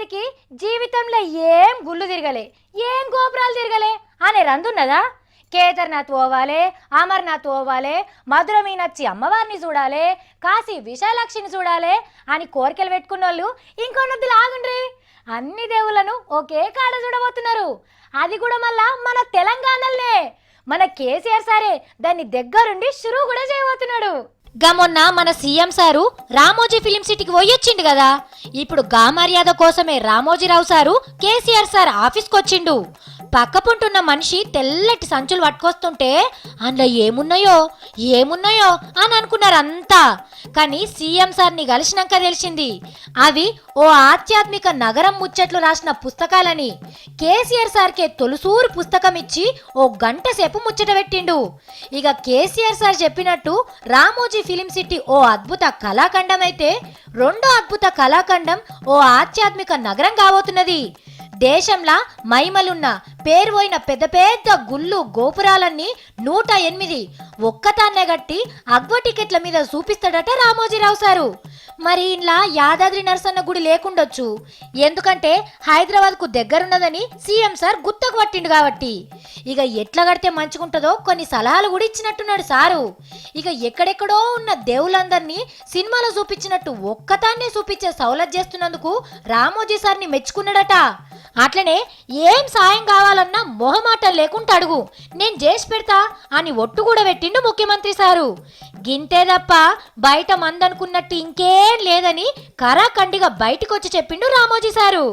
మందికి జీవితంలో ఏం గుళ్ళు తిరగలే, ఏం గోపురాలు తిరగలే అనే రందున్నదా? కేదార్నాథ్ పోవాలే, అమర్నాథ్ పోవాలే, మధుర మీనాక్షి అమ్మవారిని చూడాలి, కాశీ విశాలాక్షిని చూడాలి అని కోరికలు పెట్టుకున్న వాళ్ళు ఇంకొన్నది ఆగుండ్రి. అన్ని దేవుళ్ళను ఒకే కాడ చూడబోతున్నారు. అది కూడా మళ్ళా మన తెలంగాణలోనే. మన కేసీఆర్ సారే దాన్ని దగ్గరుండి షురూ కూడా చేయబోతున్నాడు. మొన్న మన సీఎం సారు రామోజీ ఫిలిం సిటీకి పోయొచ్చిండు కదా. ఇప్పుడు గా మర్యాద కోసమే రామోజీరావు సారు కేసీఆర్ సార్ ఆఫీస్కి వచ్చిండు. పక్కపుంటున్న మనిషి తెల్లటి సంచులు పట్టుకొస్తుంటే అందులో ఏమున్నాయో అని అనుకున్నారు అంతా. కానీ సీఎం సార్ని కలిసినాక తెలిసింది అవి ఓ ఆధ్యాత్మిక నగరం ముచ్చట్లు రాసిన పుస్తకాలని. కేసీఆర్ సార్కే తొలుసూరు పుస్తకం ఇచ్చి ఓ గంట సేపు ముచ్చట పెట్టిండు. ఇక కేసీఆర్ సార్ చెప్పినట్టు రామోజీ ఫిలిం సిటీ ఓ అద్భుత కళాఖండం అయితే రెండో అద్భుత కళాఖండం ఓ ఆధ్యాత్మిక నగరం కాబోతున్నది. దేశంలా మైమలున్న పేరుపోయిన పెద్ద పెద్ద గుళ్ళు గోపురాలన్నీ 108 ఒక్కతాన్నే గట్టి అగ్వ టికెట్ల మీద చూపిస్తాడట రామోజీరావు సారు. మరి ఇలా యాదాద్రి నరసన్న గుడి లేకుండొచ్చు, ఎందుకంటే హైదరాబాద్ కు దగ్గరున్నదని సీఎం సార్ గుత్తకు పట్టిండు కాబట్టి. ఇక ఎట్లా కడితే మంచిగుంటుందో కొన్ని సలహాలు కూడా ఇచ్చినట్టున్నాడు సారు. ఇక ఎక్కడెక్కడో ఉన్న దేవుళ్ళందరినీ సినిమాలో చూపించినట్టు ఒక్కతాన్నే చూపించే సౌలత్ చేస్తున్నందుకు రామోజీ సార్ని మెచ్చుకున్నాడట. అట్లనే ఏం సాయం కావాలన్నా మొహమాటం లేకుండా అడుగు, నేను చేసి పెడతా అని ఒట్టు కూడా పెట్టిండు ముఖ్యమంత్రి సారు. గింతే తప్ప బయట మందనుకున్నట్టు ఇంకేం లేదని కరాఖండిగా బయటకొచ్చి చెప్పిండు రామోజీ సారు.